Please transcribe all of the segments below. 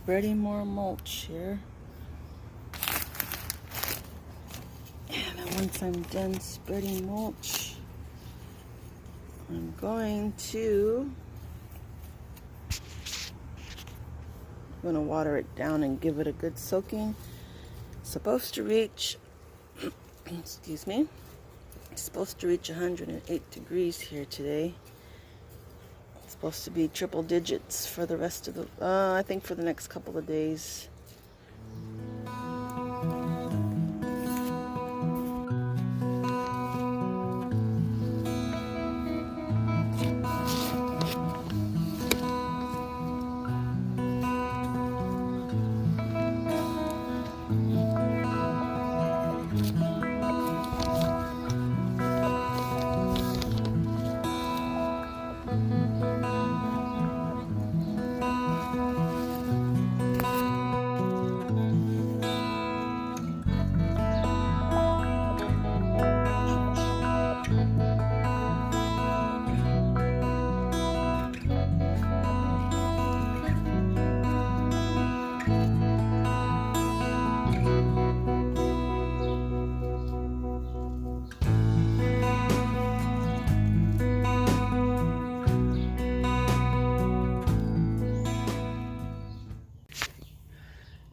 spreading more mulch here. And then once I'm done spreading mulch, I'm going to water it down and give it a good soaking. It's supposed to reach, excuse me, it's supposed to reach 108 degrees here today. It's supposed to be triple digits for the rest of the, I think for the next couple of days.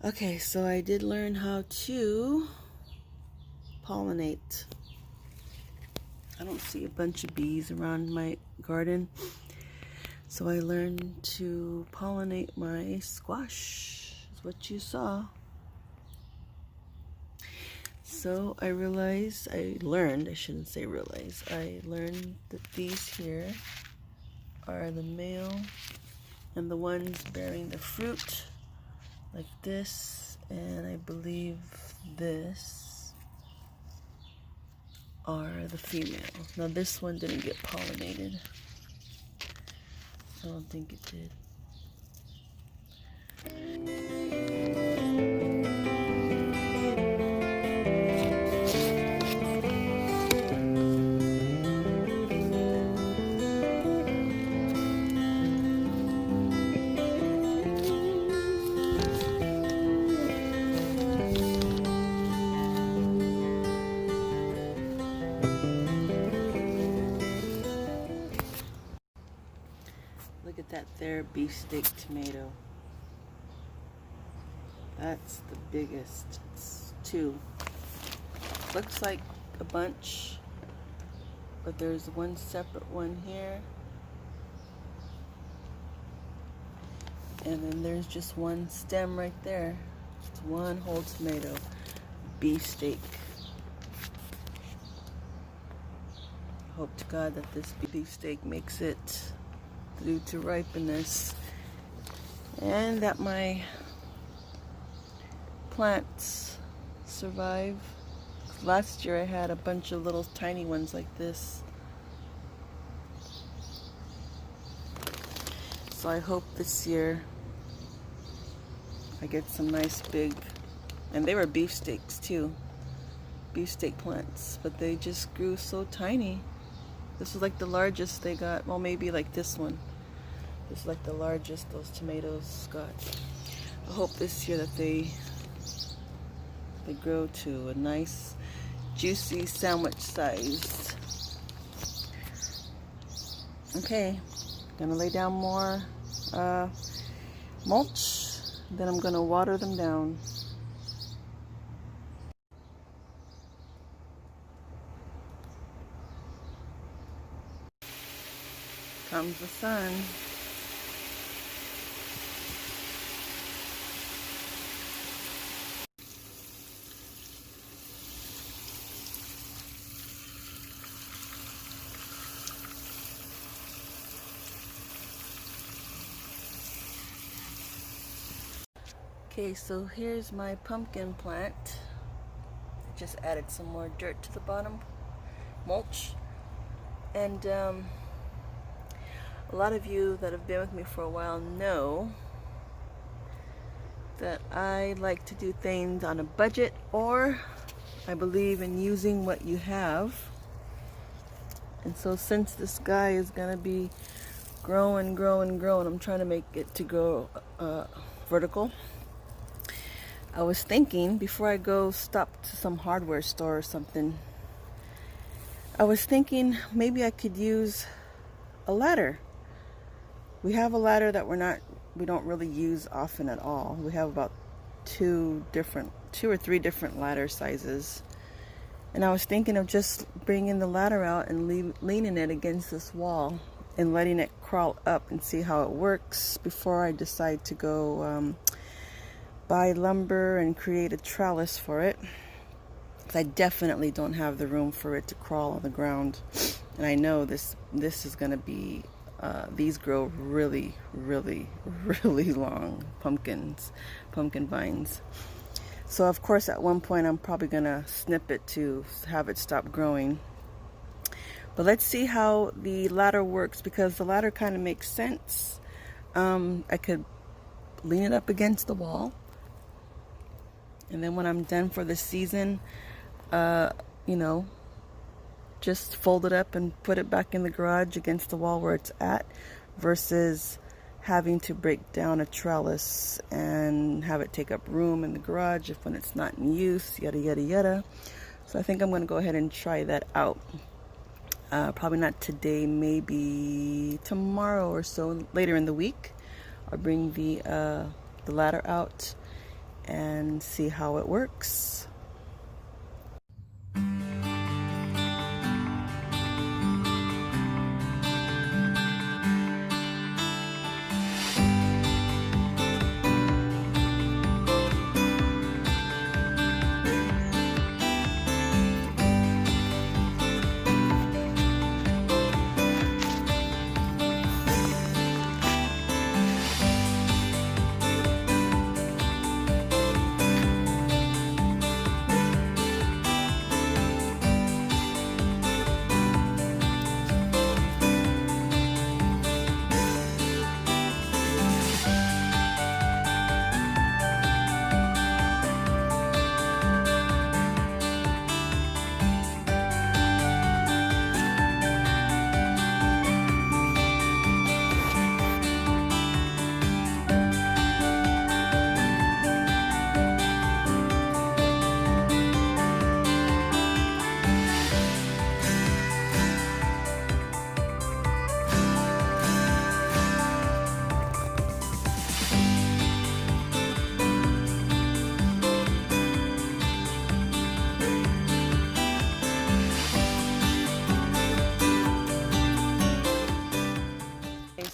Okay, so I did learn how to pollinate. I don't see a bunch of bees around my garden, so I learned to pollinate my squash, is what you saw. So I learned that these here are the male and the ones bearing the fruit, like this, and I believe this are the female. Now this one didn't get pollinated. I don't think it did. Look at that there beefsteak tomato. That's the biggest. It's two. Looks like a bunch, but there's one separate one here. And then there's just one stem right there. It's one whole tomato. Beefsteak. Hope to God that this beefsteak makes it through to ripeness, and that my plants survive. Last year I had a bunch of little tiny ones like this, so I hope this year I get some nice big, and they were beefsteaks too, beefsteak plants, but they just grew so tiny. This was like the largest they got. Well, maybe like this one. This is like the largest those tomatoes got. I hope this year that they grow to a nice, juicy sandwich size. Okay, gonna lay down more mulch. Then I'm gonna water them down. Comes the sun. Okay, so here's my pumpkin plant. I just added some more dirt to the bottom, mulch, and a lot of you that have been with me for a while know that I like to do things on a budget, or I believe in using what you have. And so since this guy is gonna be growing, I'm trying to make it to grow vertical. I was thinking before I go stop to some hardware store or something, I was thinking maybe I could use a ladder. We have a ladder that we don't really use often at all. We have about two or three different ladder sizes. And I was thinking of just bringing the ladder out and leaning it against this wall and letting it crawl up and see how it works before I decide to go buy lumber and create a trellis for it. Because I definitely don't have the room for it to crawl on the ground. And I know this is going to be, these grow really, really, really long pumpkin vines. So of course at one point I'm probably going to snip it to have it stop growing. But let's see how the ladder works, because the ladder kind of makes sense. I could lean it up against the wall. And then when I'm done for the season, you know, just fold it up and put it back in the garage against the wall where it's at, versus having to break down a trellis and have it take up room in the garage if when it's not in use, yada yada yada. So I think I'm going to go ahead and try that out. Probably not today, maybe tomorrow or so, later in the week. I'll bring the ladder out and see how it works.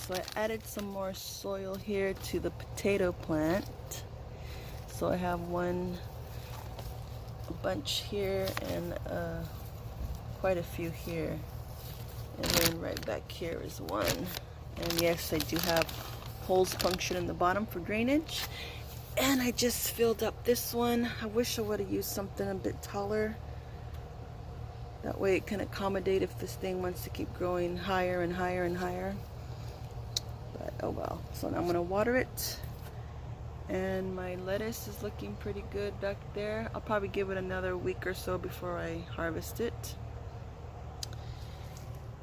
So I added some more soil here to the potato plant. So I have a bunch here and quite a few here. And then right back here is one. And yes, I do have holes punctured in the bottom for drainage. And I just filled up this one. I wish I would have used something a bit taller. That way it can accommodate if this thing wants to keep growing higher and higher and higher. But oh well. So now I'm going to water it. And my lettuce is looking pretty good back there. I'll probably give it another week or so before I harvest it.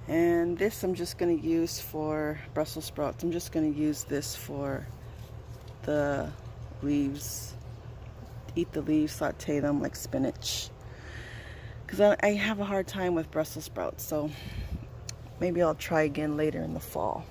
And this I'm just going to use for Brussels sprouts. I'm just going to use this for the leaves. Eat the leaves, saute them like spinach. Because I have a hard time with Brussels sprouts. So maybe I'll try again later in the fall.